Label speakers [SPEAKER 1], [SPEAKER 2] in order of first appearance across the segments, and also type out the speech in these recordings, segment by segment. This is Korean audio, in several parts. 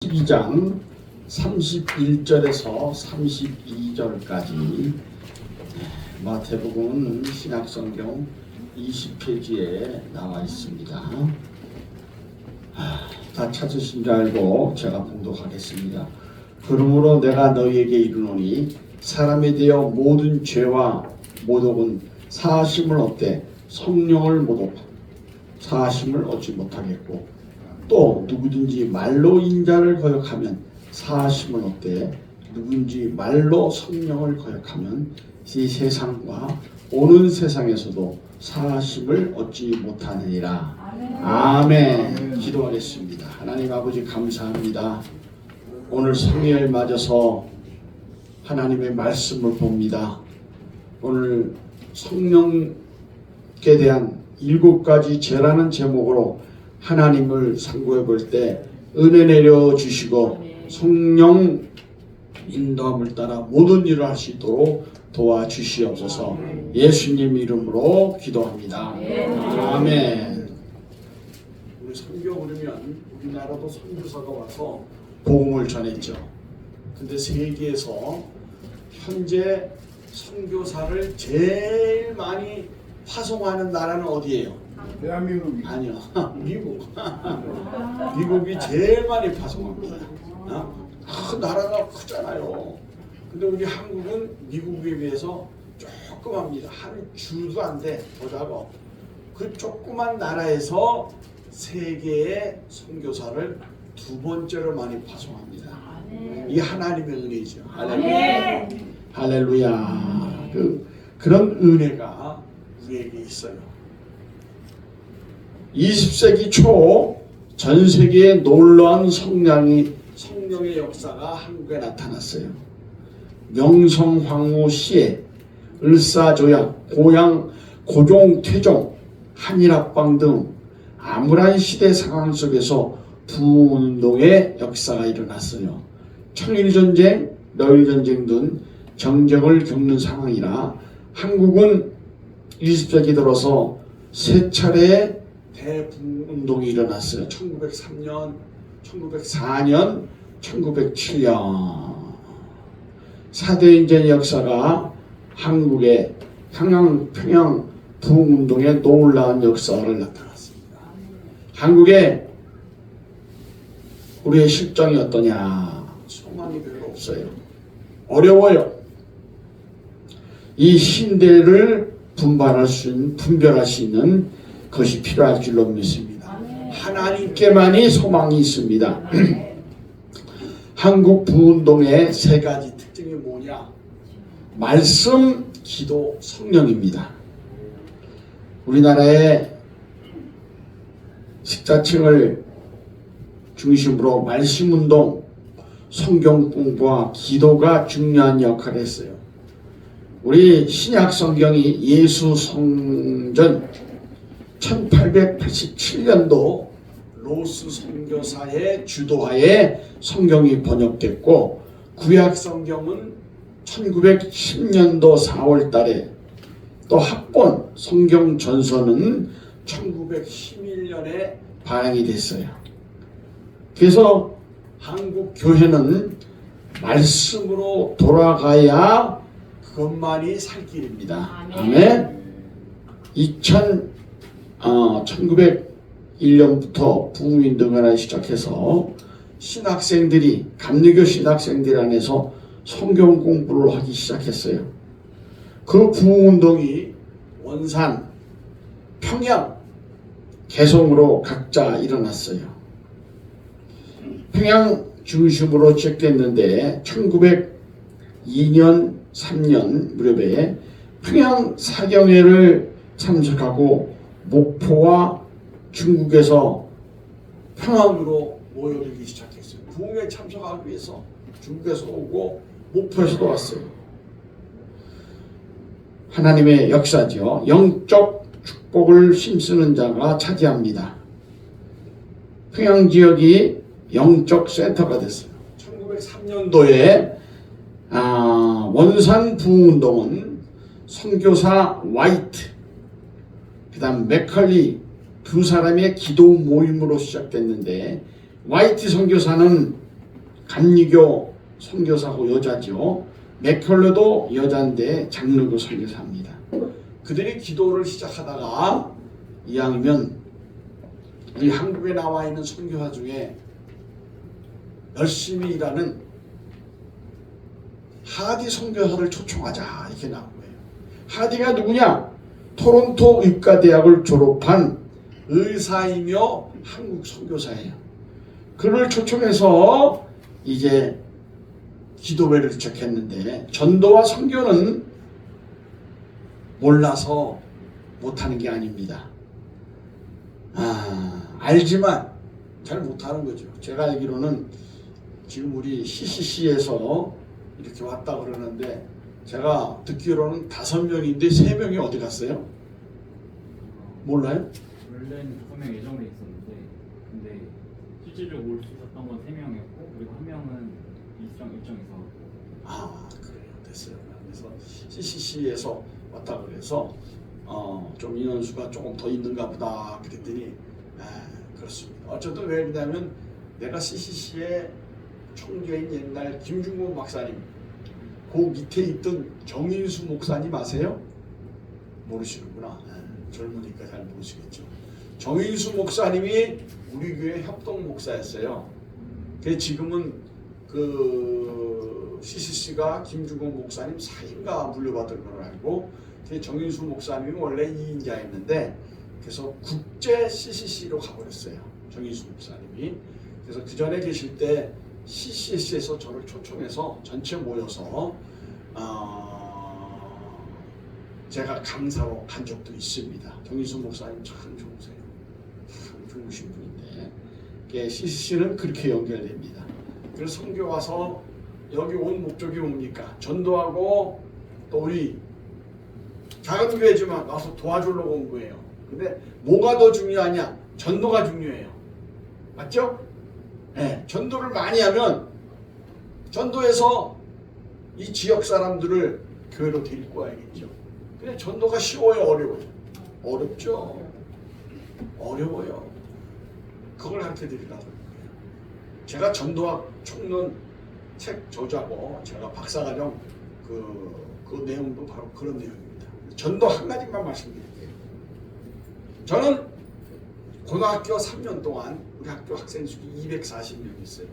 [SPEAKER 1] 12장 31절에서 32절까지 마태복음 신약성경 20페이지에 나와 있습니다. 다 찾으신 줄 알고 제가 봉독하겠습니다. 그러므로 내가 너희에게 이르노니 사람에 대하여 모든 죄와 모독은 사하심을 얻되 성령을 모독 사하심을 얻지 못하겠고, 또 누구든지 말로 인자를 거역하면 사하심을 얻되 누구든지 말로 성령을 거역하면 이 세상과 오는 세상에서도 사하심을 얻지 못하느니라. 아멘. 기도하겠습니다. 하나님 아버지 감사합니다. 오늘 성회를 맞아서 하나님의 말씀을 봅니다. 오늘 성령께 대한 7가지 죄라는 제목으로 하나님을 상고해 볼 때 은혜 내려 주시고 성령 인도함을 따라 모든 일을 할 수 있도록 도와주시옵소서. 예수님 이름으로 기도합니다. 아멘. 우리 선교 오르면 우리나라도 선교사가 와서 복음을 전했죠. 근데 세계에서 현재 선교사를 제일 많이 파송하는 나라는 어디예요?
[SPEAKER 2] 대한민국이.
[SPEAKER 1] 아니요. 미국. 미국이 제일 많이 파송합니다. 나라가 크잖아요. 근데 우리 한국은 미국에 비해서 조그맣니다. 한 주도 안 돼. 더 작아. 그 조그만 나라에서 세계의 선교사를 2번째로 많이 파송합니다. 이 하나님의 은혜죠. 할렐루야. 할렐루야. 그런 은혜가 우리에게 있어요. 20세기 초 전 세계에 놀라운 성령의 역사가 한국에 나타났어요. 명성황후 시에 을사조약, 고양, 고종, 태종, 한일합방 등 암울한 시대 상황 속에서 부흥운동의 역사가 일어났어요. 청일전쟁, 러일전쟁 등 정쟁을 겪는 상황이라 한국은 20세기 들어서 세 차례의 대부흥운동이 일어났어요. 1903년, 1904년, 1907년. 4대인전의 역사가 한국의 평양 부흥운동의 놀라운 역사를 나타났습니다. 한국에 우리의 실정이 어떠냐? 소망이 별로 없어요. 어려워요. 이 신대를 분별할 수 있는 것이 필요할 줄로 믿습니다. 하나님께만이 소망이 있습니다. 한국 부운동의 3가지 특징이 뭐냐? 말씀, 기도, 성령입니다. 우리나라의 식자층을 중심으로 말씀운동, 성경 공부와 기도가 중요한 역할을 했어요. 우리 신약 성경이 예수 성전 1887년도 로스 선교사의 주도하에 성경이 번역됐고, 구약 성경은 1910년도 4월 달에, 또 합본 성경 전서는 1911년에 발행이 됐어요. 그래서 한국 교회는 말씀으로 돌아가야 그것만이 살 길입니다. 아멘. 1901년부터 부흥운동을 시작해서 신학생들이, 감리교 신학생들 안에서 성경 공부를 하기 시작했어요. 그 부흥운동이 원산, 평양, 개성으로 각자 일어났어요. 평양 중심으로 시작됐는데 1902년, 3년 무렵에 평양 사경회를 참석하고 목포와 중국에서 평양으로 모여들기 시작했어요. 부흥에 참석하기 위해서 중국에서 오고 목포에서도 왔어요. 하나님의 역사죠. 영적 축복을 힘쓰는 자가 차지합니다. 평양 지역이 영적 센터가 됐어요. 1903년도에 원산 부흥운동은 선교사 화이트, 그 다음 맥컬리 두 사람의 기도 모임으로 시작됐는데, 화이트 선교사는 감리교 선교사고 여자죠. 맥켈러도 여자인데 장로교 선교사입니다. 그들이 기도를 시작하다가 이왕이면 우리 한국에 나와 있는 선교사 중에 열심히 일하는 하디 선교사를 초청하자 이렇게 나온 거예요. 하디가 누구냐? 토론토 의과대학을 졸업한 의사이며 한국 선교사예요. 그를 초청해서 이제 기도회를 시작했는데 전도와 선교는 몰라서 못하는 게 아닙니다. 알지만 잘 못하는 거죠. 제가 알기로는 지금 우리 CCC에서 이렇게 왔다 그러는데 제가 듣기로는 5명인데 3명이 어디 갔어요? 몰라요?
[SPEAKER 2] 원래는 5명 예정돼 있었는데 근데 실질적으로 올 수 있었던 건 3명이었고 그리고 1명은 일정에서
[SPEAKER 1] 그래요. 됐어요. 그래서 CCC에서 왔다 그래서 좀 인원수가 조금 더 있는가 보다 그랬더니 그렇습니다. 어쨌든 왜 그러냐면 내가 CCC의 총재인 옛날 김중곤 박사님 그 밑에 있던 정인수 목사님 아세요? 모르시는구나. 젊으니까 잘 모르시겠죠. 정인수 목사님이 우리 교회 협동 목사였어요. 지금은 그 CCC가 김중곤 목사님 사인가 물려받은 걸 알고 정인수 목사님이 원래 2인자였는데 그래서 국제 CCC로 가버렸어요. 정인수 목사님이. 그래서 그 전에 계실 때 CCC에서 저를 초청해서 전체 모여서 제가 강사로 간 적도 있습니다. 정인수 목사님 참 좋으세요. 참 좋으신 분인데 CCC는 그렇게 연결됩니다. 그래서 선교 와서 여기 온 목적이 뭡니까? 전도하고 또 우리 작은 교회지만 와서 도와주려고 온 거예요. 근데 뭐가 더 중요하냐? 전도가 중요해요. 맞죠? 네, 전도를 많이 하면 전도해서 이 지역 사람들을 교회로 데리고 와야겠죠. 근데 전도가 쉬워요, 어려워요? 어렵죠. 어려워요. 그걸 가르쳐 드리려고 해요. 제가 전도학 총론 책 저자고 제가 박사과정 그 내용도 바로 그런 내용입니다. 전도 한 가지만 말씀드릴게요. 저는 고등학교 3년 동안 우리 학교 학생 수가 240명 있어요.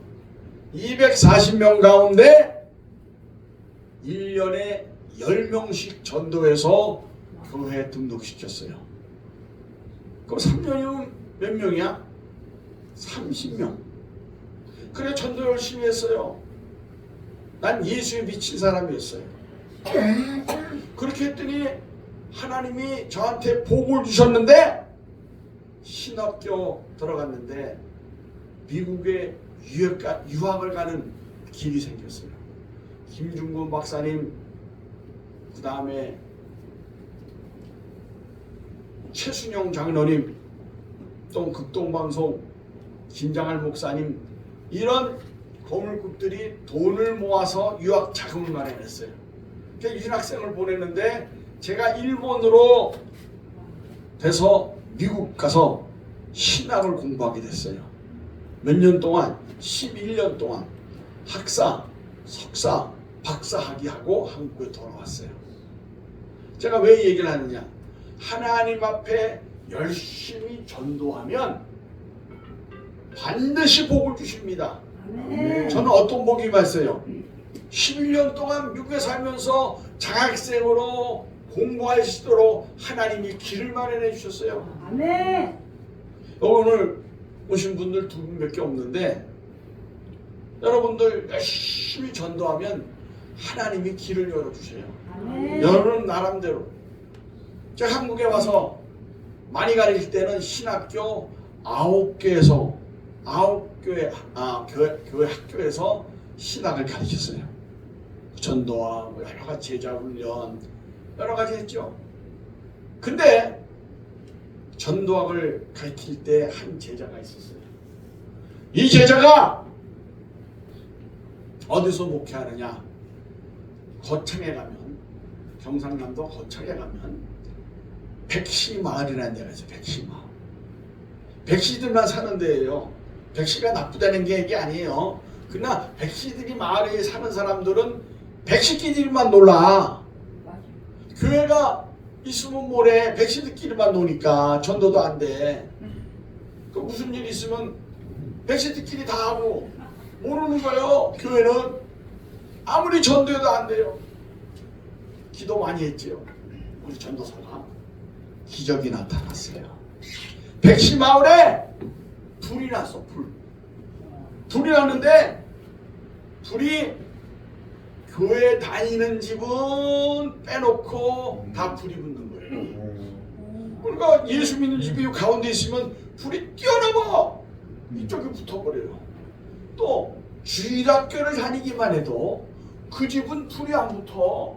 [SPEAKER 1] 240명 가운데 1년에 10명씩 전도해서 교회에 등록시켰어요. 그럼 3년이면 몇 명이야? 30명. 그래 전도 열심히 했어요. 난 예수에 미친 사람이었어요. 그렇게 했더니 하나님이 저한테 복을 주셨는데 신학교 들어갔는데 미국에 유학을 가는 길이 생겼어요. 김중곤 박사님, 그 다음에 최순영 장로님, 또 극동방송 김장할 목사님, 이런 거물급들이 돈을 모아서 유학 자금을 마련했어요. 유학생을 보냈는데 제가 일본으로 돼서 미국 가서 신학을 공부하게 됐어요. 몇 년 동안 11년 동안 학사, 석사, 박사 학위하고 한국에 돌아왔어요. 제가 왜 얘기를 하느냐? 하나님 앞에 열심히 전도하면 반드시 복을 주십니다. 저는 어떤 복이 왔어요? 11년 동안 미국에 살면서 장학생으로 공부할 수 있도록 하나님이 길을 마련해 주셨어요.
[SPEAKER 3] 아멘.
[SPEAKER 1] 오늘 오신 분들 2분밖에 없는데 여러분들 열심히 전도하면 하나님이 길을 열어주세요.
[SPEAKER 3] 아멘.
[SPEAKER 1] 여러분 나름대로. 제가 한국에 와서 많이 가르칠 때는 신학교 9개에서 9교회 교회 학교에서 신학을 가르쳤어요. 전도와 여러 가지 제자 훈련 여러 가지 했죠. 근데 전도학을 가르칠 때 한 제자가 있었어요. 이 제자가 어디서 목회하느냐? 거창에 가면, 경상남도 거창에 가면 백시마을이라는 데가 있어요. 백시마을. 백시들만 사는 데예요. 백시가 나쁘다는 게 아니에요. 그러나 백시들이 마을에 사는 사람들은 백시끼리만 놀라. 교회가 있으면 뭐래, 백시들끼리만 노니까 전도도 안 돼. 그 무슨 일 있으면 백시들끼리 다 하고 모르는 거예요. 교회는 아무리 전도해도 안 돼요. 기도 많이 했지요. 우리 전도사가 기적이 나타났어요. 백시 마을에 불이 났어. 불이 났는데 불이 교회 다니는 집은 빼놓고 다 불이 붙는 거예요. 그러니까 예수 믿는 집이 가운데 있으면 불이 뛰어넘어 이쪽에 붙어버려요. 또 주일학교를 다니기만 해도 그 집은 불이 안 붙어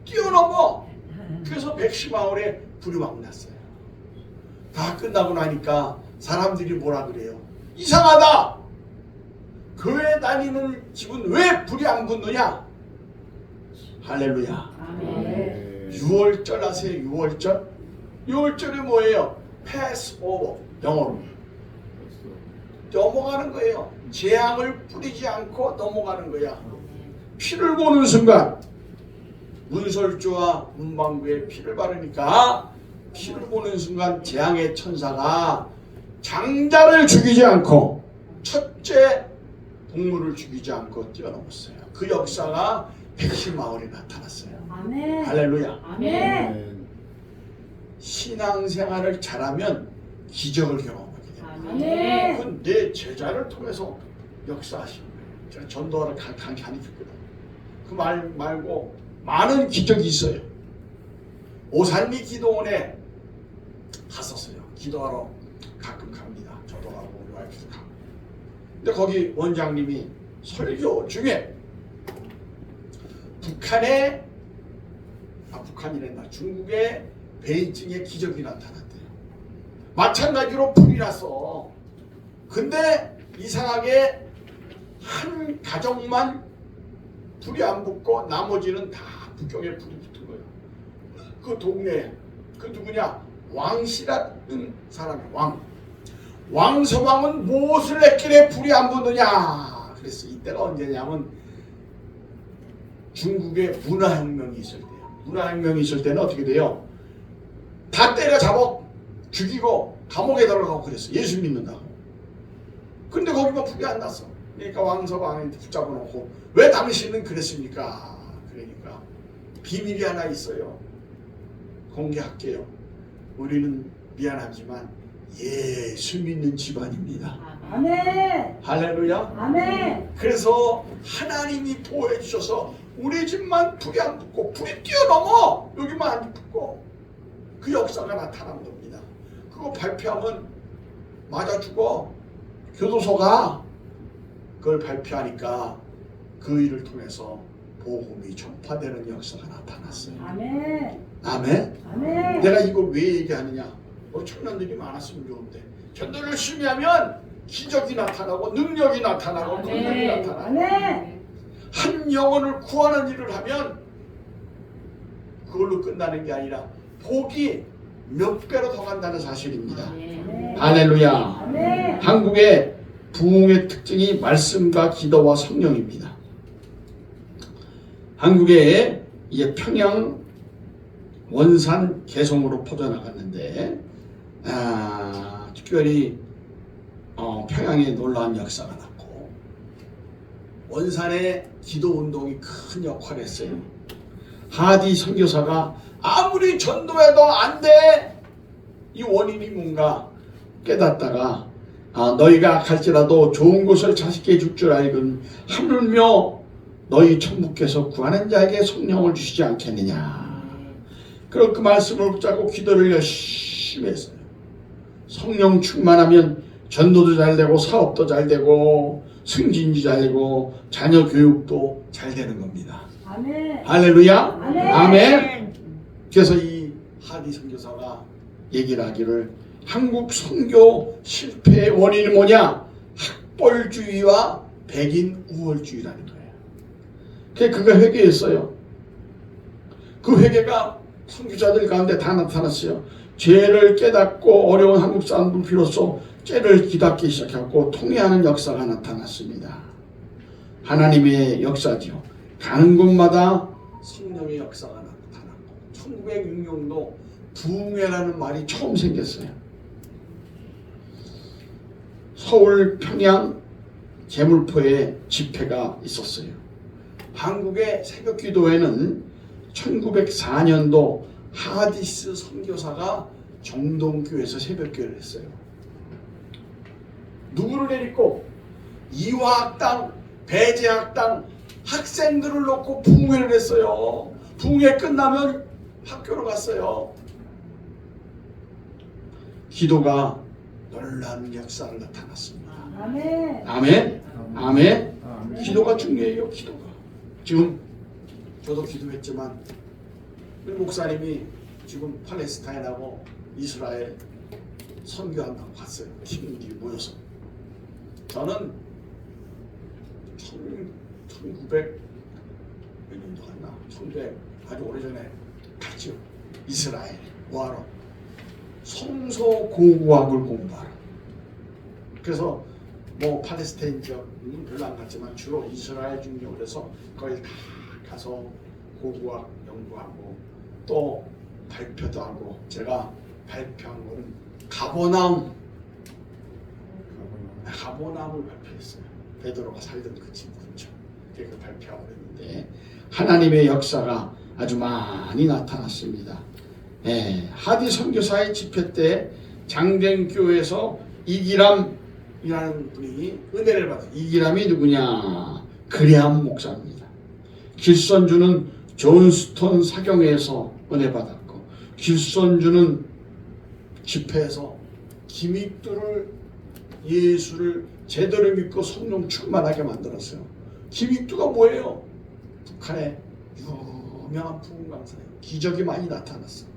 [SPEAKER 1] 뛰어넘어. 그래서 백시마을에 불이 막 났어요. 다 끝나고 나니까 사람들이 뭐라 그래요? 이상하다. 교회 다니는 집은 왜 불이 안 붙느냐? 할렐루야.
[SPEAKER 3] 아멘.
[SPEAKER 1] 6월절 아세요? 6월절? 6월절이 뭐예요? 패스 오버. 영어로 넘어가는 거예요. 재앙을 뿌리지 않고 넘어가는 거야. 피를 보는 순간 문설주와 문방구에 피를 바르니까 피를 보는 순간 재앙의 천사가 장자를 죽이지 않고 첫째 동물을 죽이지 않고 뛰어넘었어요. 그 역사가 백시마을에 나타났어요.
[SPEAKER 3] 아멘.
[SPEAKER 1] 할렐루야.
[SPEAKER 3] 아멘.
[SPEAKER 1] 신앙생활을 잘하면 기적을 경험하게 됩니다.
[SPEAKER 3] 아멘.
[SPEAKER 1] 그건 내 제자를 통해서 역사하시는 거예요. 제가 전도하러 가르쳤거든. 그 말 말고 많은 기적이 있어요. 오산리 기도원에 갔었어요. 기도하러 가끔 갑니다. 저도 가고 우리 와이프도 가고. 근데 거기 원장님이 설교 중에 북한이랬나 중국의 베이징에 기적이 나타났대요. 마찬가지로 불이 났어. 근데 이상하게 한 가정만 불이 안 붙고 나머지는 다 북경에 불이 붙은 거예요. 그 동네에. 그 누구냐? 왕씨라는 사람이에요. 왕서왕은 무엇을 했길래 불이 안 붙느냐? 그래서 이때가 언제냐면 중국의 문화혁명이 있을 때요. 문화혁명이 있을 때는 어떻게 돼요? 다 때려잡아 죽이고 감옥에 들어가고 그랬어. 예수 믿는다고. 근데 거기만 불이 안 났어. 그러니까 왕서왕한테 붙잡아 놓고 왜 당신은 그랬습니까? 그러니까 비밀이 하나 있어요. 공개할게요. 우리는 미안하지만 예수 믿는 집안입니다.
[SPEAKER 3] 아멘.
[SPEAKER 1] 할렐루야.
[SPEAKER 3] 아멘.
[SPEAKER 1] 그래서 하나님이 보호해 주셔서 우리 집만 불이 안 붙고 불이 뛰어넘어 여기만 안 붙고 그 역사가 나타난 겁니다. 그거 발표하면 맞아 죽어. 교도소가 그걸 발표하니까 그 일을 통해서 복음이 전파되는 역사가 나타났어요.
[SPEAKER 3] 아멘.
[SPEAKER 1] 아멘.
[SPEAKER 3] 아멘.
[SPEAKER 1] 내가 이걸 왜 얘기하느냐? 청년들이 많았으면 좋은데 전도를 열심히 하면 기적이 나타나고 능력이 나타나고 권능이 나타나고
[SPEAKER 3] 아멘.
[SPEAKER 1] 한 영혼을 구하는 일을 하면 그걸로 끝나는 게 아니라 복이 몇 배로 더 간다는 사실입니다.
[SPEAKER 3] 아멘.
[SPEAKER 1] 할렐루야.
[SPEAKER 3] 아멘.
[SPEAKER 1] 한국의 부흥의 특징이 말씀과 기도와 성령입니다. 한국의 이제 평양 원산 개성으로 퍼져나갔는데 특별히 평양에 놀라운 역사가 났고 원산의 기도운동이 큰 역할을 했어요. 하디 선교사가 아무리 전도해도 안 돼! 이 원인이 뭔가 깨닫다가 너희가 갈지라도 좋은 곳을 자식에게 줄 줄 알건 하물며 너희 천부께서 구하는 자에게 성령을 주시지 않겠느냐. 그럼 그 말씀을 붙잡고 기도를 열심히 했어요. 성령 충만하면 전도도 잘 되고 사업도 잘 되고 승진도 잘 되고 자녀 교육도 잘 되는 겁니다.
[SPEAKER 3] 아멘.
[SPEAKER 1] 할렐루야.
[SPEAKER 3] 아멘.
[SPEAKER 1] 아멘. 그래서 이 하디 선교사가 얘기를 하기를 한국 선교 실패의 원인이 뭐냐? 학벌주의와 백인 우월주의라는 거예요. 그래서 그가 회개했어요. 그 회개가 선교자들 가운데 다 나타났어요. 죄를 깨닫고 어려운 한국 사람들 비로소 죄를 깨닫기 시작했고 통회하는 역사가 나타났습니다. 하나님의 역사지요. 가는 곳마다 성령의 역사가 나타났고 1906년도 부흥회라는 말이 처음 생겼어요. 서울 평양 제물포에 집회가 있었어요. 한국의 새벽기도회는 1904년도 하디스 선교사가 정동교에서 새벽기도를 했어요. 누구를 데리고 이화학당, 배제학당 학생들을 놓고 부흥회를 했어요. 부흥회 끝나면 학교로 갔어요. 기도가 놀라운 역사를 나타났습니다.
[SPEAKER 3] 아멘.
[SPEAKER 1] 아멘. 아멘. 기도가 중요해요. 기도가. 지금 저도 기도했지만 우리 목사님이 지금 팔레스타인하고 이스라엘 선교한다고 갔어요. 팀들이 모여서. 저는 1900 몇 년도 갔나? 1900 아주 오래전에 갔죠. 이스라엘 뭐하러? 성소 고고학을 공부하러. 그래서 뭐 팔레스타인 지역은 별로 안 갔지만 주로 이스라엘 중심으로 해서 거기 다 가서 고고학 연구하고 또 발표도 하고, 제가 발표한 거는 가버나움을 발표했어요. 베드로가 살던 그 집 근처. 그걸 발표하고 있는데 하나님의 역사가 아주 많이 나타났습니다. 하디 선교사의 집회 때 장den교에서 이기람이라는 분이 은혜를 받았어요. 이기람이 누구냐? 그레함 목사입니다. 길선주는 존스톤 사경에서 은혜 받았고, 길선주는 집회에서 김익두를 예수를 제대로 믿고 성령 충만하게 만들었어요. 김익두가 뭐예요? 북한의 유명한 부흥 강사예요. 기적이 많이 나타났어요.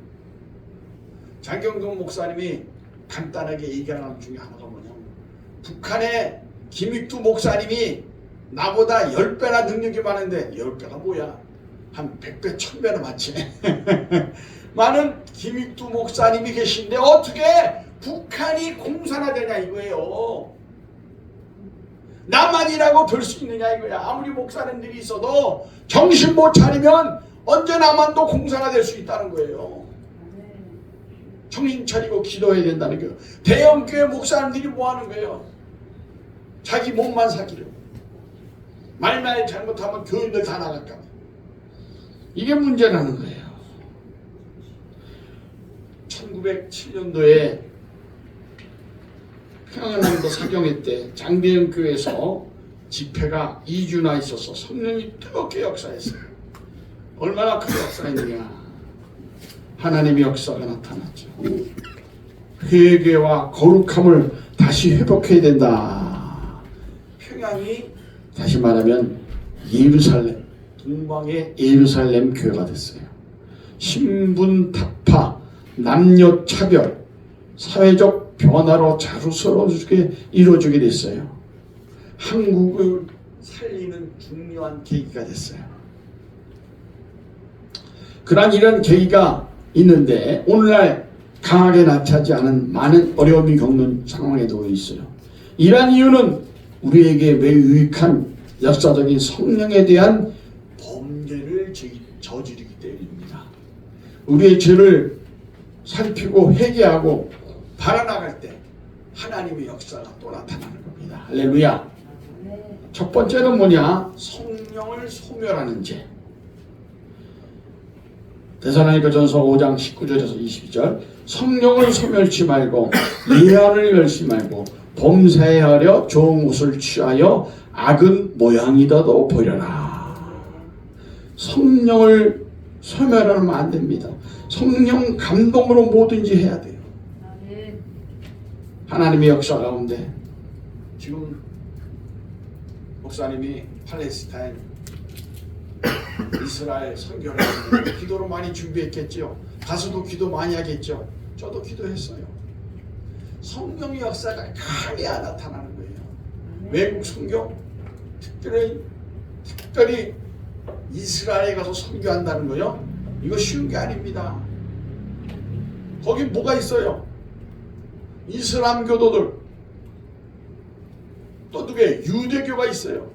[SPEAKER 1] 장경동 목사님이 간단하게 얘기하는 것 중에 하나가 뭐냐면, 북한의 김익두 목사님이 나보다 10배나 능력이 많은데, 10배가 뭐야? 한 100배, 1000배나 많지. 많은 김익두 목사님이 계신데 어떻게 북한이 공산화되냐 이거예요. 나만이라고 볼 수 있느냐 이거야. 아무리 목사님들이 있어도 정신 못 차리면 언제 나만도 공산화될 수 있다는 거예요. 정신 차리고 기도해야 된다는 거예요. 대형교회 목사님들이 뭐 하는 거예요? 자기 몸만 사기려고. 말말 잘못하면 교인들 다 나갈까 봐. 이게 문제라는 거예요. 1907년도에 평안남도 사경회 때 장대영 교회에서 집회가 2주나 있어서 성령이 뜨겁게 역사했어요. 얼마나 큰 역사였느냐. 하나님의 역사가 나타났죠. 회개와 거룩함을 다시 회복해야 된다. 평양이 다시 말하면 예루살렘, 동방의 예루살렘 교회가 됐어요. 신분 타파, 남녀 차별, 사회적 변화로 자유스러워지게 이루어지게 됐어요. 한국을 살리는 중요한 계기가 됐어요. 그러한 이런 계기가 있는데 오늘날 강하게 나타나지 않은 많은 어려움이 겪는 상황에 놓여 있어요. 이러한 이유는 우리에게 매우 유익한 역사적인 성령에 대한 범죄를 저지르기 때문입니다. 우리의 죄를 살피고 회개하고 바라나갈 때 하나님의 역사가 또 나타나는 겁니다. 할렐루야. 첫 번째는 뭐냐? 성령을 소멸하는 죄. 데살로니가전서 5장 19절에서 22절. 성령을 소멸치 말고 예언을 열지 말고 범사하려 좋은 옷을 취하여 악은 모양이라도 보려라. 성령을 소멸하면 안 됩니다. 성령 감동으로 뭐든지 해야 돼요. 하나님의 역사 가운데 지금 목사님이 팔레스타인, 이스라엘 선교를 기도로 많이 준비했겠죠. 가수도 기도 많이 하겠죠. 저도 기도했어요. 성령의 역사가 강하게 나타나는 거예요. 외국 선교, 특별히 이스라엘에 가서 선교한다는 거요. 이거 쉬운 게 아닙니다. 거기 뭐가 있어요? 이슬람 교도들, 또 누구예요? 유대교가 있어요.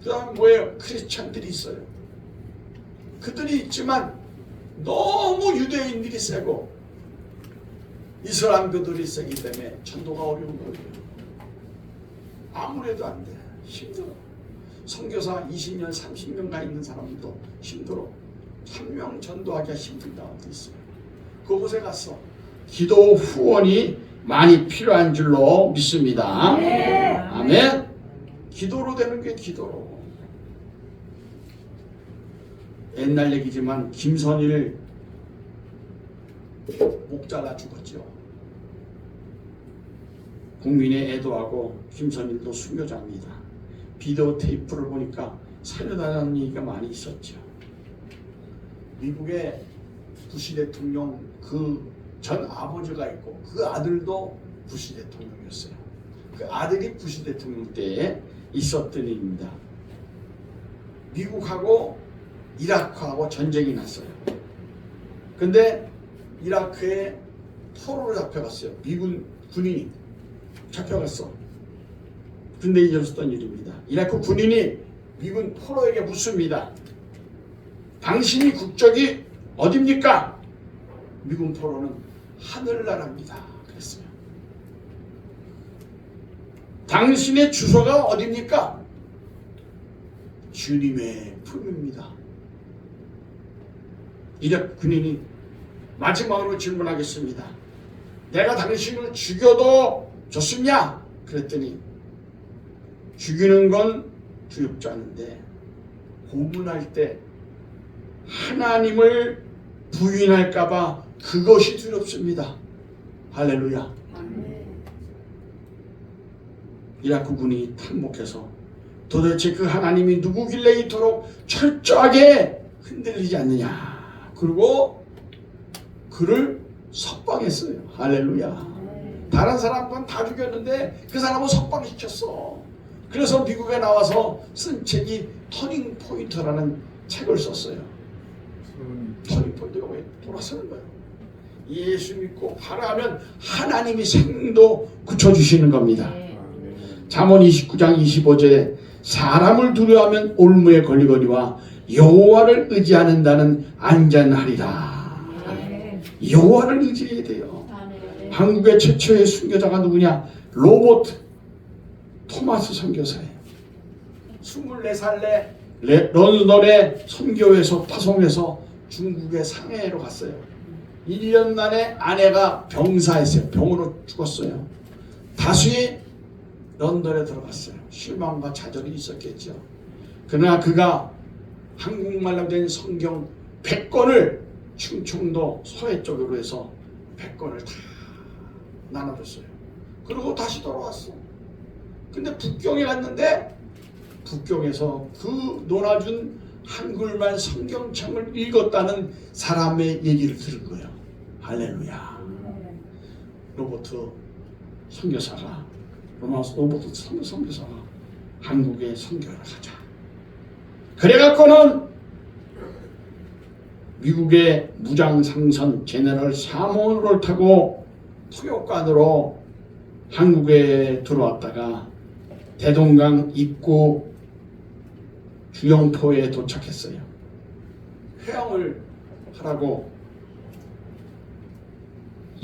[SPEAKER 1] 그 다음에 뭐예요? 크리스찬들이 있어요. 그들이 있지만 너무 유대인들이 세고 이슬람교들이 세기 때문에 전도가 어려운 거예요. 아무래도 안 돼. 힘들어. 선교사 20년, 30년 가 있는 사람도 힘들어. 1명 전도하기가 힘들다 어디 있어요. 그곳에 가서 기도 후원이 많이 필요한 줄로 믿습니다.
[SPEAKER 3] 네.
[SPEAKER 1] 아멘. 기도로 되는 게 기도로. 옛날 얘기지만 김선일 목 잘라 죽었죠. 국민의 애도하고 김선일도 순교자입니다. 비디오 테이프를 보니까 살려달라는 얘기가 많이 있었죠. 미국의 부시 대통령 그 전 아버지가 있고 그 아들도 부시 대통령이었어요. 그 아들이 부시 대통령 때에 있었던 일입니다. 미국하고 이라크하고 전쟁이 났어요. 근데 이라크에 포로로 잡혀갔어요. 미군 군인이 잡혀갔어. 근데 있었던 일입니다. 이라크 군인이 미군 포로에게 묻습니다. 당신이 국적이 어딥니까? 미군 포로는 하늘나라입니다. 그랬어요. 당신의 주소가 어딥니까? 주님의 품입니다. 이라크 군인이 마지막으로 질문하겠습니다. 내가 당신을 죽여도 좋습냐? 그랬더니 죽이는 건 두렵지 않은데 고문할 때 하나님을 부인할까봐 그것이 두렵습니다. 할렐루야. 이라크 군이 탕목해서 도대체 그 하나님이 누구길래 이토록 철저하게 흔들리지 않느냐. 그리고 그를 석방했어요. 할렐루야. 다른 사람들은 다 죽였는데 그 사람은 석방시켰어. 그래서 미국에 나와서 쓴 책이 터닝 포인트라는 책을 썼어요. 터닝 포인트가 왜 돌아서는 거예요? 예수 믿고 바라하면 하나님이 생도 고쳐주시는 겁니다. 잠언 29장 25절에 사람을 두려워하면 올무에 걸리거니와 여호와를 의지하는다는 안전하리라. 여호와를 의지해야 돼요. 한국의 최초의 순교자가 누구냐? 로버트 토마스 선교사예요. 24살에 런던의 선교회에서 파송해서 중국의 상해로 갔어요. 1년 만에 아내가 병사했어요. 병으로 죽었어요. 다시 런던에 들어갔어요. 실망과 좌절이 있었겠죠. 그러나 그가 한국말로 된 성경 100권을 충청도 서해 쪽으로 해서 100권을 다 나눠줬어요. 그리고 다시 돌아왔어. 근데 북경에 갔는데 북경에서 그 논아준 한글말 성경책을 읽었다는 사람의 얘기를 들은 거예요. 할렐루야. 로버트 선교사가 로버트 선교사가 한국에 선교를 가자. 그래갖고는 미국의 무장상선 제너럴 사모를 타고 통역관으로 한국에 들어왔다가 대동강 입구 주영포에 도착했어요. 회항을 하라고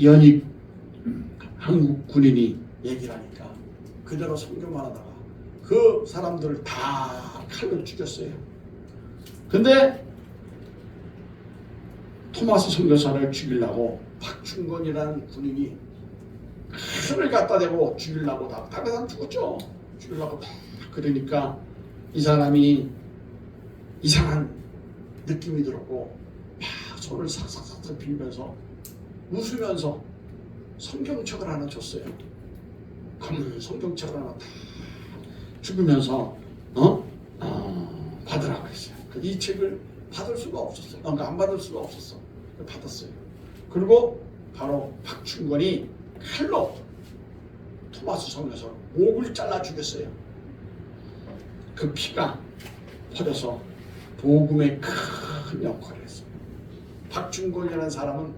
[SPEAKER 1] 연입 한국 군인이 얘기를 하니까 그대로 선교만 하다가 그 사람들을 다 칼로 죽였어요. 근데 토마스 선교사를 죽이려고 박충건이라는 군인이 칼을 갖다 대고 죽이려고 다른 사람 죽었죠. 죽이려고 다 그러니까 이 사람이 이상한 느낌이 들었고 막 손을 삭삭삭 빌면서 웃으면서 성경책을 하나 줬어요. 검은 성경책을 하나 다 죽으면서 받으라고 했어요. 이 책을 받을 수가 없었어요. 그러니까 안 받을 수가 없었어. 받았어요. 그리고 바로 박충건이 칼로 토마스 성교사 목을 잘라 죽였어요. 그 피가 퍼져서 복음의 큰 역할을 했어요. 박충건이라는 사람은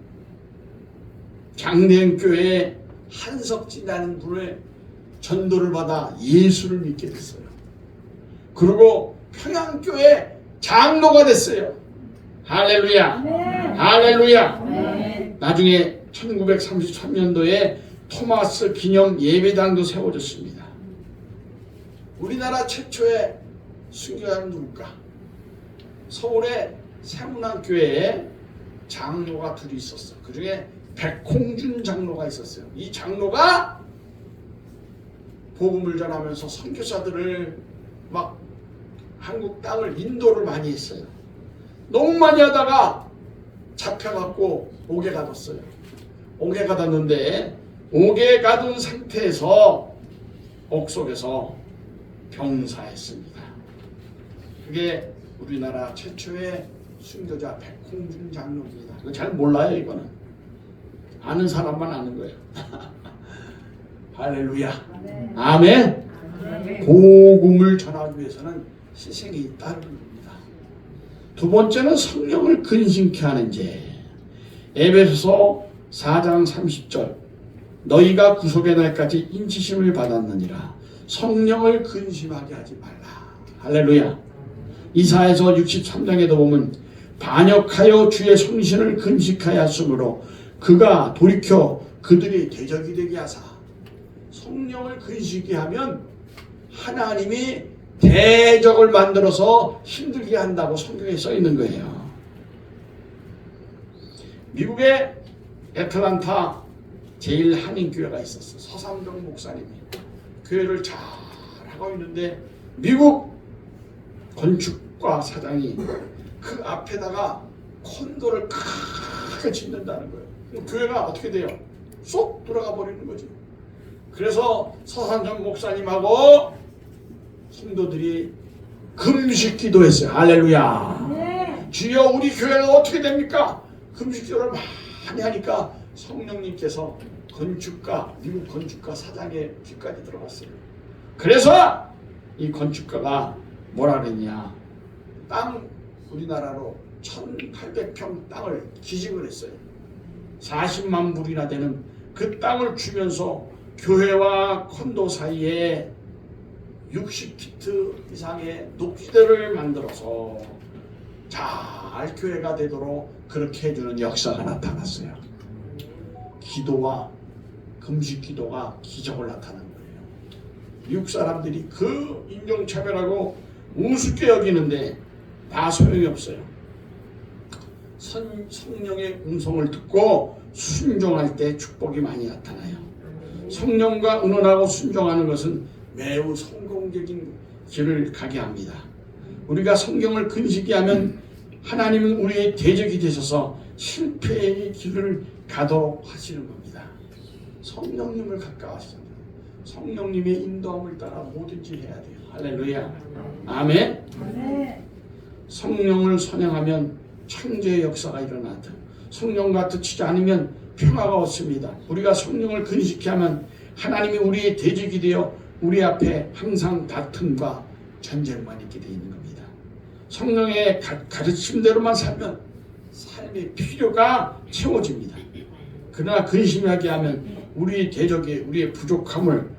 [SPEAKER 1] 장대행교회에 한석진이라는 분의 전도를 받아 예수를 믿게 됐어요. 그리고 평양교회 장로가 됐어요. 할렐루야.
[SPEAKER 3] 아멘.
[SPEAKER 1] 할렐루야.
[SPEAKER 3] 아멘.
[SPEAKER 1] 나중에 1933년도에 토마스 기념 예배당도 세워졌습니다. 우리나라 최초의 순교자는 누굴까? 서울의 세문안교회에 장로가 둘이 있었어. 그 중에 백홍준 장로가 있었어요. 이 장로가 복음을 전하면서 선교사들을 막 한국 땅을 인도를 많이 했어요. 너무 많이 하다가 잡혀갖고 옥에 가뒀어요. 옥에 가뒀는데 옥에 가둔 상태에서 옥 속에서 병사했습니다. 그게 우리나라 최초의 순교자 백홍준 장로입니다. 이거 잘 몰라요. 이거는 아는 사람만 아는 거예요. 할렐루야.
[SPEAKER 3] 아멘.
[SPEAKER 1] 아멘.
[SPEAKER 3] 아멘.
[SPEAKER 1] 복음을 전하기 위해서는 희생이 따르는 겁니다. 두 번째는 성령을 근심케 하는 죄. 에베소서 4장 30절 너희가 구속의 날까지 인치심을 받았느니라 성령을 근심하게 하지 말라. 할렐루야. 이사야서 63장에도 보면 반역하여 주의 성신을 근심하여 하므로 그가 돌이켜 그들이 대적이 되게 하사. 성령을 근심하게 하면 하나님이 대적을 만들어서 힘들게 한다고 성경에 써 있는 거예요. 미국의 애틀란타 제일 한인교회가 있었어. 서삼정 목사님이 교회를 잘 하고 있는데 미국 건축과 사장이 그 앞에다가 콘도를 크게 짓는다는 거예요. 그럼 교회가 어떻게 돼요? 쏙 들어가 버리는 거지. 그래서 서삼정 목사님하고 성도들이 금식 기도했어요. 할렐루야.
[SPEAKER 3] 네.
[SPEAKER 1] 주여 우리 교회가 어떻게 됩니까? 금식 기도를 많이 하니까 성령님께서 건축가, 미국 건축가 사장의 귀까지 들어갔어요. 그래서 이 건축가가 뭐라 그랬냐. 땅 우리나라로 1800평 땅을 기증을 했어요. 40만 불이나 되는 그 땅을 주면서 교회와 콘도 사이에 60피트 이상의 녹지대를 만들어서 잘 교회가 되도록 그렇게 해주는 역사가 나타났어요. 기도와 금식 기도가 기적을 나타낸 거예요. 미국 사람들이 그 인종차별하고 우습게 여기는데 다 소용이 없어요. 성령의 음성을 듣고 순종할 때 축복이 많이 나타나요. 성령과 의논하고 순종하는 것은 매우 성공적인 길을 가게 합니다. 우리가 성경을 근심케 하면 하나님은 우리의 대적이 되셔서 실패의 길을 가도록 하시는 겁니다. 성령님을 가까워하시잖아요. 성령님의 인도함을 따라 뭐든지 해야 돼요. 할렐루야. 아멘.
[SPEAKER 3] 아멘.
[SPEAKER 1] 성령을 선행하면 창조의 역사가 일어나다. 성령과 뜻치지 않으면 평화가 없습니다. 우리가 성령을 근심케 하면 하나님이 우리의 대적이 되어 우리 앞에 항상 다툼과 전쟁만 있게 되어 있는 겁니다. 성령의 가르침대로만 살면 삶의 필요가 채워집니다. 그러나 근심하게 하면 우리의 대적에 우리의 부족함을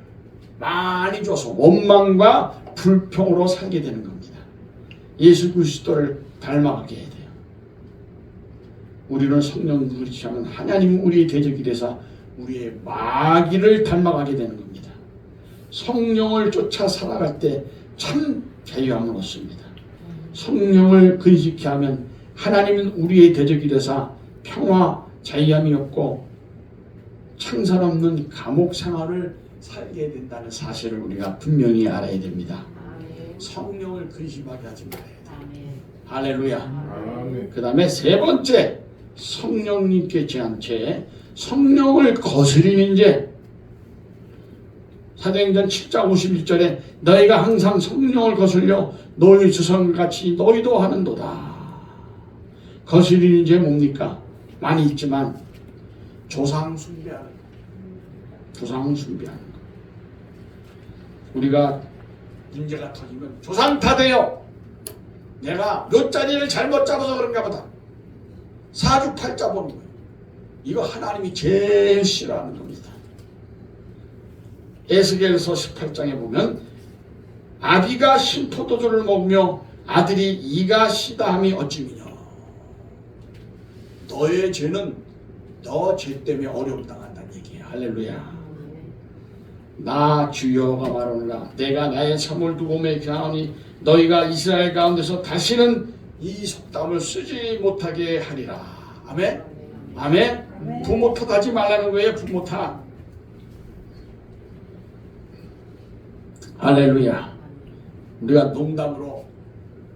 [SPEAKER 1] 많이 줘서 원망과 불평으로 살게 되는 겁니다. 예수 그리스도를 닮아가게 해야 돼요. 우리는 성령을 그리시하면 하나님은 우리의 대적이 되사 우리의 마귀를 닮아가게 되는 겁니다. 성령을 쫓아 살아갈 때 참 자유함을 얻습니다. 성령을 근심케 하면 하나님은 우리의 대적이 되사 평화, 자유함이 없고 창살 없는 감옥 생활을 살게 된다는 사실을 우리가 분명히 알아야 됩니다. 성령을 근심하게 하지 말아야 돼요. 할렐루야. 그 다음에 세 번째, 성령님께 제한 죄, 성령을 거스리는 죄. 사도행전 7장 51절에 너희가 항상 성령을 거슬려 너희 조상같이 너희도 하는도다. 거스리는 죄 뭡니까? 많이 있지만 조상 숭배하는 거. 조상 숭배하는 거. 우리가 문제가 터지면 조상 탓해요. 내가 몇 자리를 잘못 잡아서 그런가 보다. 사주팔자 보는 거예요. 이거 하나님이 제일 싫어하는 겁니다. 에스겔서 18장에 보면 아비가 신포도주를 먹으며 아들이 이가 시다함이 어찌미냐. 너의 죄는 너 죄 때문에 어려움 당한다는 얘기야. 할렐루야. 나 주여가 말하노라. 내가 나의 참을 두고 맹세하노니 너희가 이스라엘 가운데서 다시는 이 속담을 쓰지 못하게 하리라. 아멘. 아멘.
[SPEAKER 3] 아멘.
[SPEAKER 1] 부모 탓하지 말라는 거예요. 부모 탓. 할렐루야. 우리가 농담으로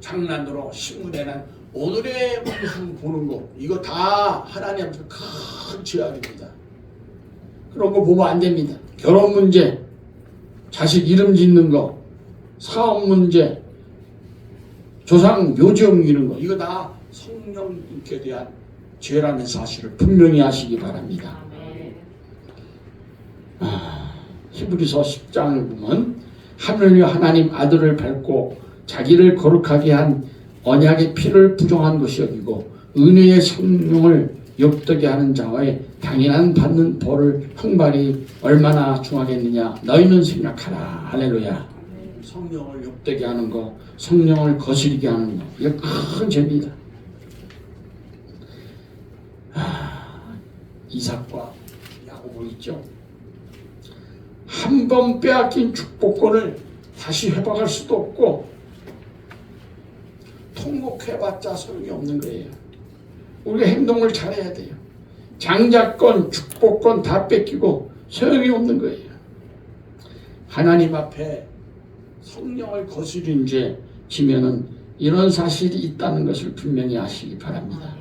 [SPEAKER 1] 장난으로 신문에는 오늘의 모습 보는 거 이거 다 하나님 앞에서 큰 죄악입니다. 그런 거 보면 안 됩니다. 결혼 문제, 자식 이름 짓는 거, 사업 문제, 조상 묘지 옮기는 거 이거 다 성령님께 대한 죄라는 사실을 분명히 아시기 바랍니다. 히브리서 10장을 보면 하나님 아들을 밟고 자기를 거룩하게 한 언약의 피를 부정한 것이 여기고 은혜의 성령을 욕되게 하는 자와의 당연한 받는 벌을 형벌이 얼마나 중하겠느냐. 너희는 생각하라. 할렐루야. 성령을 욕되게 하는 거, 성령을 거스리게 하는 거, 이거 큰 죄입니다. 이삭과 야곱을 있죠. 한 번 빼앗긴 축복권을 다시 회복할 수도 없고 통곡해봤자 소용이 없는 거예요. 우리가 행동을 잘해야 돼요. 장자권, 축복권 다 뺏기고 소용이 없는 거예요. 하나님 앞에 성령을 거스린 죄 지면은 이런 사실이 있다는 것을 분명히 아시기 바랍니다.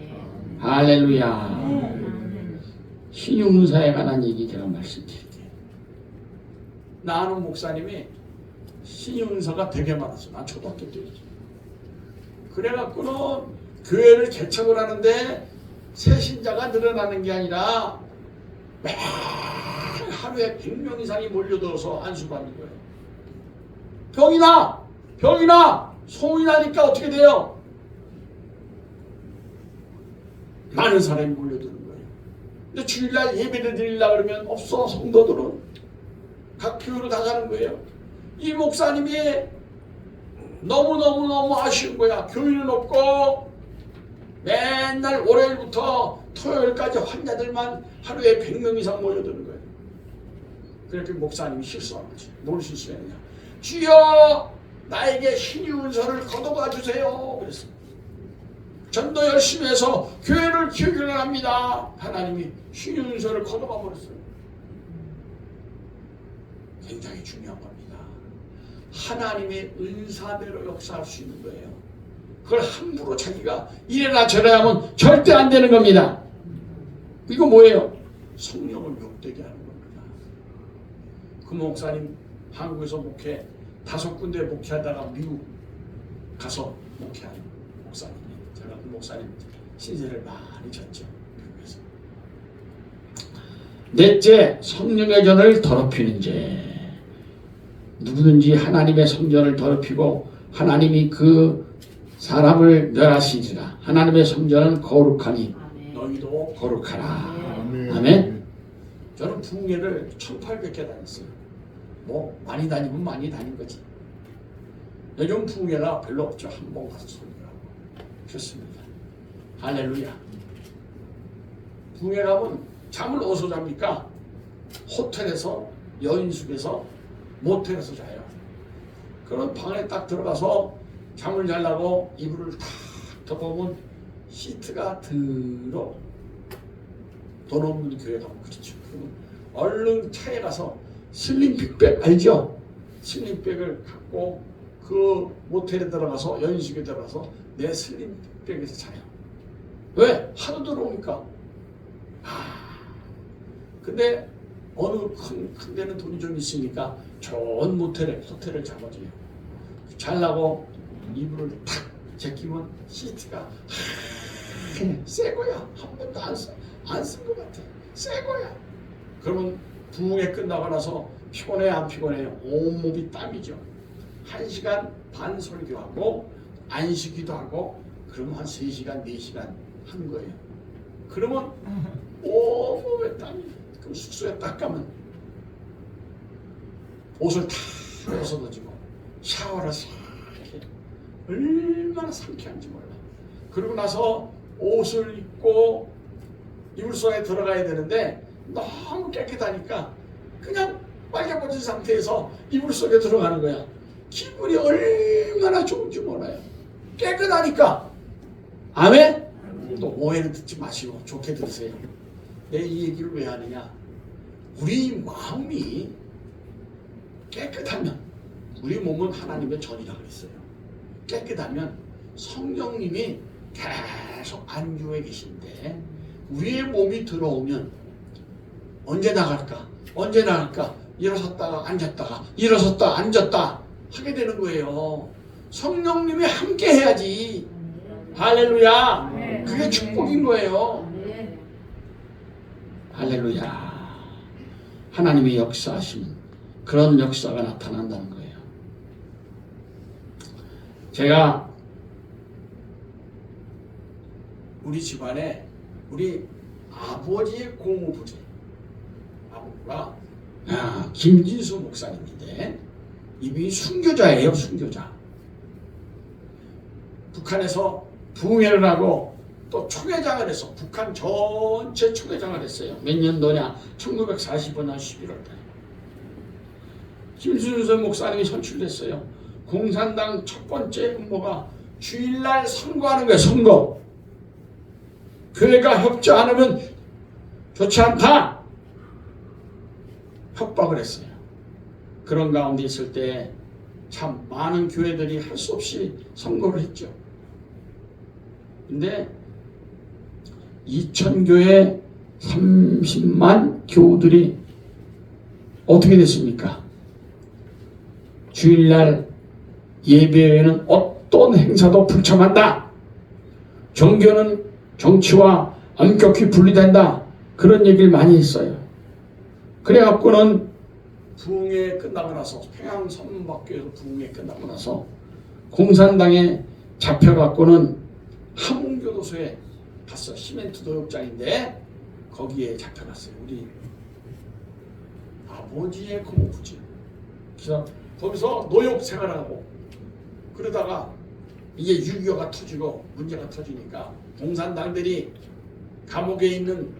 [SPEAKER 1] 할렐루야. 신용사에 관한 얘기 제가 말씀드릴게요. 나 아는 목사님이 신용사가 되게 많았어. 난 초등학교 때였죠. 그래갖고는 교회를 개척을 하는데 새신자가 늘어나는 게 아니라 매일 하루에 100명 이상이 몰려들어서 안수받는 거예요. 병이 나 소문이 나니까 어떻게 돼요? 많은 사람이 몰려드는 거예요. 근데 주일날 예배를 드리려고 그러면 없어. 성도들은 각 교회로 다 가는 거예요. 이 목사님이 너무 아쉬운 거야. 교회는 없고 맨날 월요일부터 토요일까지 환자들만 하루에 100명 이상 모여드는 거예요. 그렇게 목사님이 실수한 거지. 뭘 실수했냐? 주여 나에게 신유은서를 거둬가 주세요. 그랬어요. 전도 열심히 해서 교회를 키우기를 합니다. 하나님이 신유은서를 거둬가 버렸어요. 굉장히 중요한 겁니다. 하나님의 은사대로 역사할 수 있는 거예요. 그걸 함부로 자기가 이래라 저래라 하면 절대 안 되는 겁니다. 이거 뭐예요? 성령을 욕되게 하는 겁니다. 그 목사님 한국에서 목회 5군데 목회하다가 미국 가서 목회하는 목사님이에요. 제가 그 목사님 신세를 많이 졌죠. 미국에서. 넷째, 성령의 전을 더럽히는 죄. 누구든지 하나님의 성전을 더럽히고 하나님이 그 사람을 멸하시리라. 하나님의 성전은 거룩하니 너희도 거룩하라. 아멘. 저는 부흥회를 1800개 다녔어요. 뭐 많이 다니면 많이 다닌 거지. 요즘 부흥회가 별로 없죠. 한 번 가서 소리하고 좋습니다. 할렐루야. 부흥회 가면 잠을 어디서 잡니까? 호텔에서 여인숙에서 모텔에서 자요. 그런 방에 딱 들어가서 잠을 자려고 이불을 탁 덮어보면 시트가 더러워. 돈 없는 교회 가면 그렇죠. 그러면 얼른 차에 가서 슬림백백 알죠? 슬림백을 갖고 그 모텔에 들어가서 여인숙에 들어가서 내 슬림백에서 자요. 왜? 하도 들어오니까. 근데 어느 큰 데는 돈이 좀 있으니까 좋은 모텔에 호텔을 잡아줘요. 잘라고 이불을 탁 제끼면 시트가 새 거야. 한 번도 안 쓴 것 같아. 새 거야. 그러면 부흥회 끝나고 나서 피곤해 안 피곤해요? 온몸이 땀이죠. 1시간 반 설교하고 안식기도 하고 그러면 한 3시간 4시간 한 거예요. 그러면 온몸에 땀이. 그럼 숙소에 딱 가면 옷을 다 벗어던지고 샤워를 싹 해. 얼마나 상쾌한지 몰라. 그러고 나서 옷을 입고 이불 속에 들어가야 되는데 너무 깨끗하니까 그냥 빨개버진 상태에서 이불 속에 들어가는 거야. 기분이 얼마나 좋은지 몰라요. 깨끗하니까. 아멘? 또 오해는 듣지 마시고 좋게 들으세요. 내 이 얘기를 왜 하느냐? 우리 마음이 깨끗하면 우리 몸은 하나님의 전이라고 그랬어요. 깨끗하면 성령님이 계속 안주해 계신데 우리의 몸이 들어오면 언제 나갈까? 언제 나갈까? 일어섰다가 앉았다가 일어섰다 앉았다 하게 되는 거예요. 성령님이 함께 해야지. 할렐루야. 그게 축복인 거예요. 할렐루야. 하나님의 역사하시면 그런 역사가 나타난다는 거예요. 제가 우리 집안에 우리 아버지의 고모부제 아버지가 김진수 목사님인데 이분이 순교자예요. 순교자. 북한에서 부흥회를 하고 또 초계장을 해서 북한 전체 초계장을 했어요. 몇 년도냐? 1945년 11월달에 김순수 목사님이 선출됐어요. 공산당 첫 번째 음모가 주일날 선거하는 거예요. 선거. 교회가 협조 안 하면 좋지 않다. 협박을 했어요. 그런 가운데 있을 때 참 많은 교회들이 할 수 없이 선거를 했죠. 근데 2000교회 30만 교우들이 어떻게 됐습니까? 주일날 예배에는 어떤 행사도 불참한다. 종교는 정치와 엄격히 분리된다. 그런 얘기를 많이 했어요. 그래갖고는 부흥회 끝나고 나서 평양 선문박교에서 부흥회 끝나고 나서 공산당에 잡혀갖고는 함흥교도소에 갔어. 시멘트 도역장인데 거기에 잡혀갔어요. 우리 아버지의 고모부지. 그래서 거기서 노역 생활하고 그러다가 이게 6.25가 터지고 문제가 터지니까 공산당들이 감옥에 있는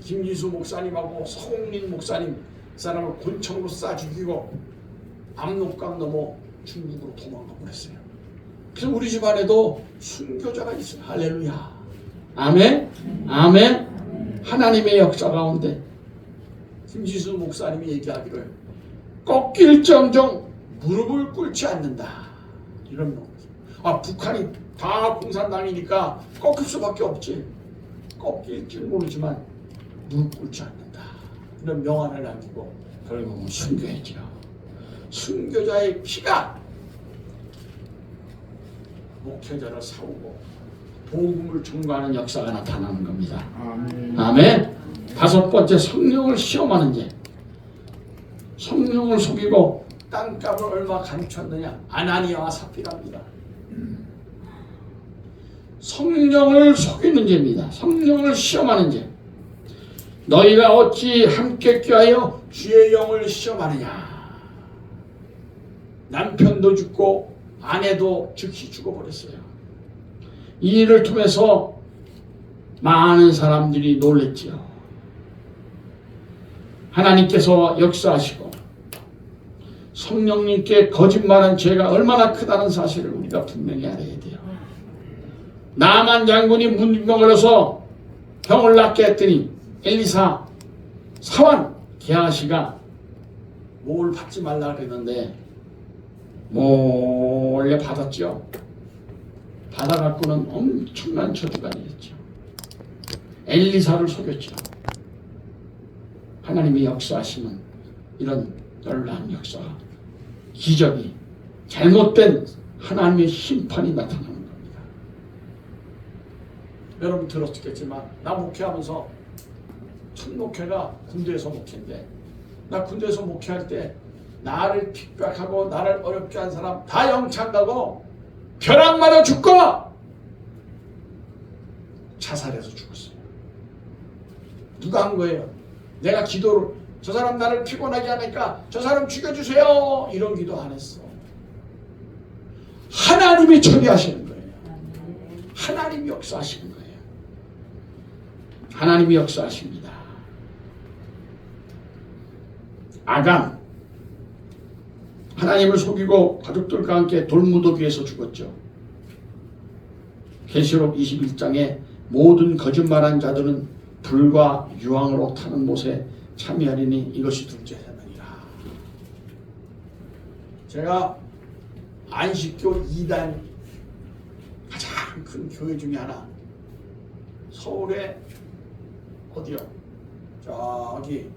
[SPEAKER 1] 김진수 목사님하고 서공민 목사님 그 사람을 권총으로 쏴 죽이고 압록강 넘어 중국으로 도망가 버렸어요. 그래서 우리 집안에도 순교자가 있어요. 할렐루야. 아멘. 아멘. 하나님의 역사 가운데 김진수 목사님이 얘기하기를 꺾일정정 무릎을 꿇지 않는다. 이런 거. 북한이 다 공산당이니까 꺾일 수밖에 없지. 꺾일지 모르지만 무릎 꿇지 않는다. 이런 명언을 남기고 결국은 순교했죠. 순교자의 피가 목회자를 세우고 복음을 전가하는 역사가 나타나는 겁니다. 아멘. 다섯 번째, 성령을 시험하는 죄. 성령을 속이고 땅값을 얼마 감췄느냐? 아나니아와 삽비라입니다. 성령을 속이는 죄입니다. 성령을 시험하는 죄. 너희가 어찌 함께 껴하여 주의 영을 시험하느냐? 남편도 죽고 아내도 즉시 죽어버렸어요. 이 일을 통해서 많은 사람들이 놀랬지요. 하나님께서 역사하시고 성령님께 거짓말한 죄가 얼마나 크다는 사실을 우리가 분명히 알아야 돼요. 나만 장군이 문병을 해서 병을 낫게 했더니 엘리사 사환 게하시가 뭘 받지 말라 그랬는데 몰래 받았죠. 받아갖고는 엄청난 저주가 있었죠. 엘리사를 속였죠. 하나님의 역사하시는 이런 놀라운 역사가 기적이 잘못된 하나님의 심판이 나타나는 겁니다. 여러분 들었겠지만 나 목회하면서 첫 목회가 군대에서 목회인데 나 군대에서 목회할 때 나를 핍박하고 나를 어렵게 한 사람 다 영창 가고 벼락 맞아 죽고 자살해서 죽었어요. 누가 한 거예요? 내가 기도를 저 사람 나를 피곤하게 하니까 저 사람 죽여주세요 이런 기도 안 했어. 하나님이 처리하시는 거예요. 하나님이 역사하시는 거예요. 하나님이 역사하십니다. 아간 하나님을 속이고 가족들과 함께 돌무더기에서 죽었죠. 계시록 21장에 모든 거짓말한 자들은 불과 유황으로 타는 못에 참여하리니 이것이 둘째 사명이라. 제가 안식교 2단 가장 큰 교회 중에 하나, 서울에 어디요? 저기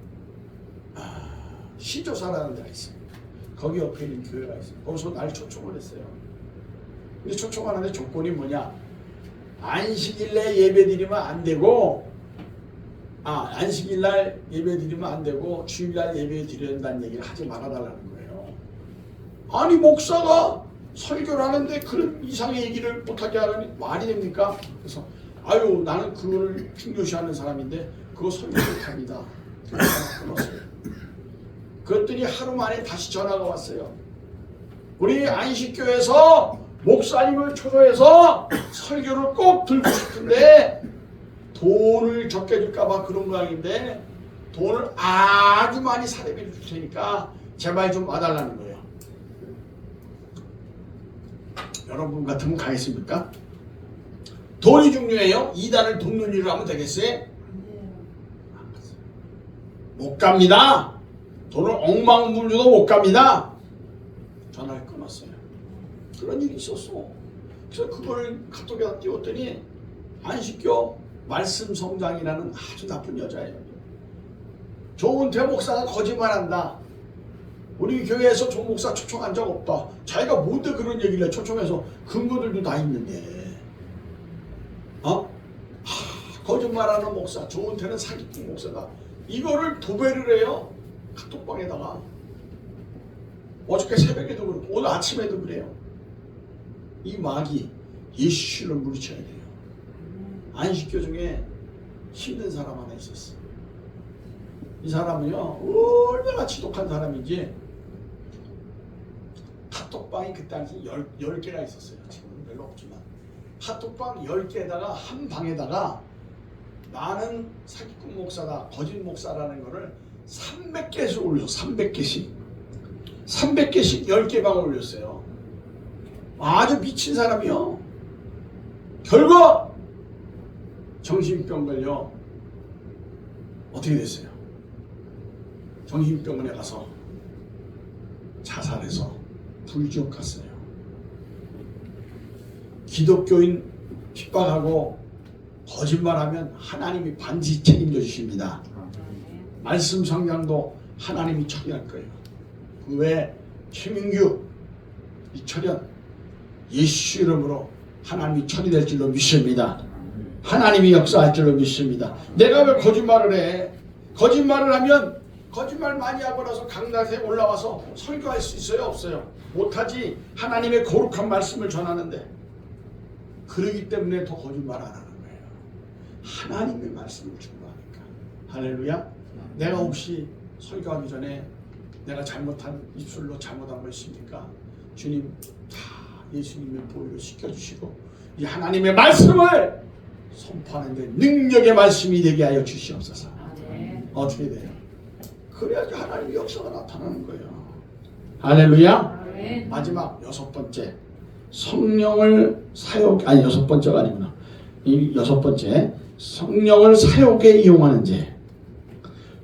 [SPEAKER 1] 시조사라는 데가 있어요. 거기 옆에 있는 교회가 있어요. 거기서 날 초청을 했어요. 근데 초청하는데 조건이 뭐냐? 안식일날 예배드리면 안 되고, 안식일날 예배드리면 안 되고 주일날 예배드려야 된다는 얘기를 하지 말아달라는 거예요. 아니 목사가 설교를 하는데 그런 이상의 얘기를 못하게 하라니 말이 됩니까? 그래서 아유 나는 그거를 중요시하는 사람인데 그거 설교 못합니다. 끊었어요. 그랬더니 하루 만에 다시 전화가 왔어요. 우리 안식교에서 목사님을 초대해서 설교를 꼭 들고 싶은데 돈을 적게 줄까봐 그런 모양인데 돈을 아주 많이 사례비를 줄 테니까 제발 좀 와달라는 거예요. 여러분 같으면 가겠습니까? 돈이 중요해요? 이단을 돕는 일을 하면 되겠어요? 못 갑니다. 돈을 억만불 줘도 못 갑니다. 전화를 끊었어요. 그런 일이 있었어. 그래서 그걸 카톡에다 띄웠더니 안식교 말씀 성장이라는 아주 나쁜 여자예요. 조은태 목사가 거짓말한다. 우리 교회에서 조 목사 초청한 적 없다. 자기가 뭔데 그런 얘기를 해. 초청해서 근거들도 다 있는데. 거짓말하는 목사, 조은태는 사기꾼 목사다. 이거를 도배를 해요. 카톡방에다가. 어저께 새벽에도 그렇고 오늘 아침에도 그래요. 이 마귀 예수를 물리쳐야 돼요. 안식교 중에 힘든 사람 하나 있었어. 이 사람은요 얼마나 지독한 사람인지 카톡방이 그때 당시 10개가 있었어요. 지금은 별로 없지만 카톡방 10개에다가 한 방에다가 나는 사기꾼 목사다, 거짓 목사라는 거를 300개씩 올렸어. 300개씩 10개 방을 올렸어요. 아주 미친 사람이요. 결과 정신병 걸려 어떻게 됐어요? 정신병원에 가서 자살해서 불지옥 갔어요. 기독교인 핍박하고 거짓말하면 하나님이 반드시 책임져 주십니다. 말씀 성장도 하나님이 처리할 거예요. 그 외에 최민규 이철현 예수 이름으로 하나님이 처리될 줄로 믿습니다. 하나님이 역사할 줄로 믿습니다. 내가 왜 거짓말을 해? 거짓말을 하면 거짓말 많이 하고 나서 강단에 올라와서 설교할 수 있어요? 없어요? 못하지. 하나님의 거룩한 말씀을 전하는데. 그러기 때문에 더 거짓말 안 하는 거예요. 하나님의 말씀을 중요하니까. 할렐루야. 내가 혹시 설교하기 전에 내가 잘못한 입술로 잘못한 거 있습니까? 주님 다 예수님의 보혈로 씻겨주시고 이 하나님의 말씀을 선포하는데 능력의 말씀이 되게 하여 주시옵소서. 어떻게 돼요? 그래야지 하나님의 역사가 나타나는 거예요. 할렐루야. 마지막 6번째 성령을 여섯 번째가 아니구나. 이 6번째 성령을 사욕에 이용하는 죄.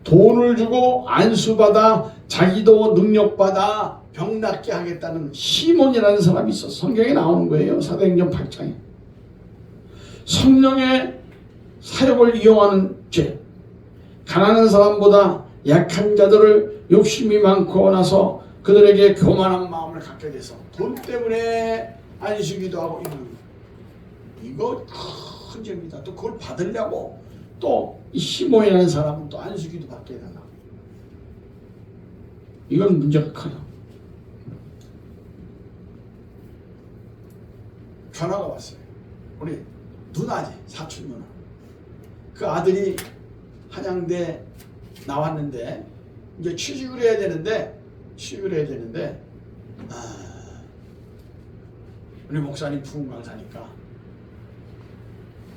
[SPEAKER 1] 돈을 주고 안수받아 자기도 능력받아 병 낫게 하겠다는 시몬이라는 사람이 있어. 성경에 나오는 거예요. 사도행전 8장에. 성령의 사역을 이용하는 죄. 가난한 사람보다 약한 자들을 욕심이 많고 나서 그들에게 교만한 마음을 갖게 돼서 돈 때문에 안식기도 하고 이거 큰 죄입니다. 또 그걸 받으려고 또 이 시몬이라는 사람은 또 안식기도 받게 되나. 이건 문제가 커요. 전화가 왔어요. 우리 누나지, 사촌 누나. 그 아들이 한양대 나왔는데 이제 취직을 해야 되는데 우리 목사님 부흥 강사니까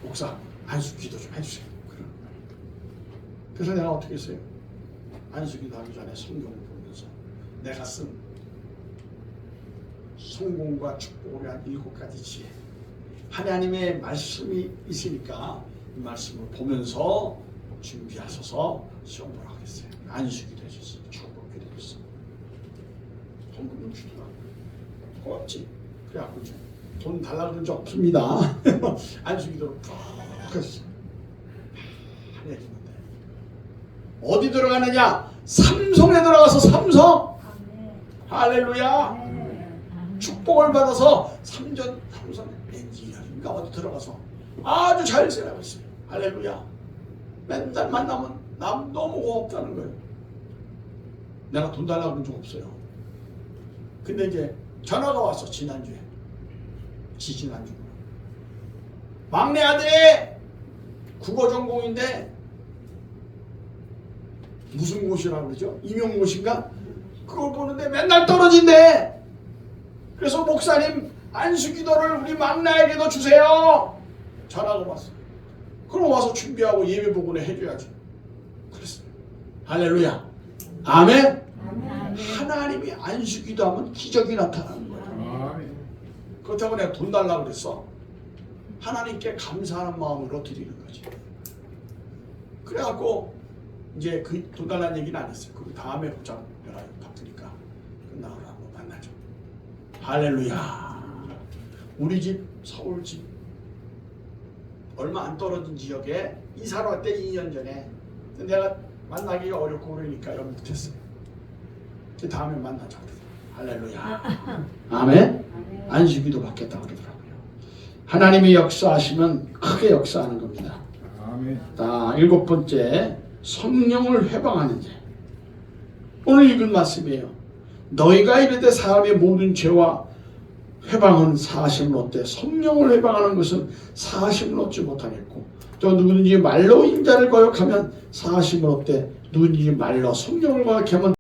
[SPEAKER 1] 목사 안수기도 좀 해주세요. 그래서 내가 어떻게 했어요? 안수기도 하기 전에 성경을 보면서 내가 쓴 성공과 축복을 위한 7가지 지혜, 하나님의 말씀이 있으니까 이 말씀을 보면서 준비하셔서 시험 보라고 했어요. 안수기도 해줬어요. 축복기도 해줬어요. 헌금을 주더라고요. 고맙지. 그래갖고 이제 돈 달라고 그런 적 없습니다. 안수기도를 푹 했어요. 해주는데 어디 들어가느냐? 삼성에 들어가서 삼성. 할렐루야.
[SPEAKER 3] 네.
[SPEAKER 1] 축복을 받아서 삼성 엔지니어인가 어디 들어가서 아주 잘 살아가고 있어요. 할렐루야. 맨날 만나면 남 너무 고맙다는 거예요. 내가 돈 달라고 그런 적 없어요. 근데 이제 전화가 왔어. 지난주에. 지난주. 막내 아들이 국어 전공인데 무슨 곳이라고 그러죠? 임용고시인가? 그걸 보는데 맨날 떨어진대. 그래서 목사님 안수기도를 우리 막내에게도 주세요. 전화가 왔어. 그럼 와서 준비하고 예배 보고는 해줘야지. 그랬어요. 할렐루야. 아멘. 하나님이 안수기도 하면 기적이 나타나는 거예요. 그렇다고 내가 돈 달라고 그랬어. 하나님께 감사하는 마음으로 드리는 거지. 그래갖고 이제 그 돈 달라는 얘기는 안 했어요. 그 다음에 보자. 내가 바쁘니까 끝나고 한번 만나죠. 할렐루야. 우리 집 서울 집 얼마 안 떨어진 지역에 이사를 왔대 2년 전에. 근데 내가 만나기가 어렵고 그러니까 연락 못했어요. 그 다음에 만나자. 할렐루야. 아멘. 안수기도 받겠다 그러더라고요. 하나님이 역사하시면 크게 역사하는 겁니다.
[SPEAKER 4] 아멘.
[SPEAKER 1] 자, 7번째, 성령을 회방하는 자. 오늘 읽은 말씀이에요. 너희가 이르되 사람의 모든 죄와 회방은 사하심을 얻되 성령을 회방하는 것은 사하심을 얻지 못하겠고 또 누구든지 말로 인자를 거역하면 사하심을 얻되 누구든지 말로 성령을 거역하면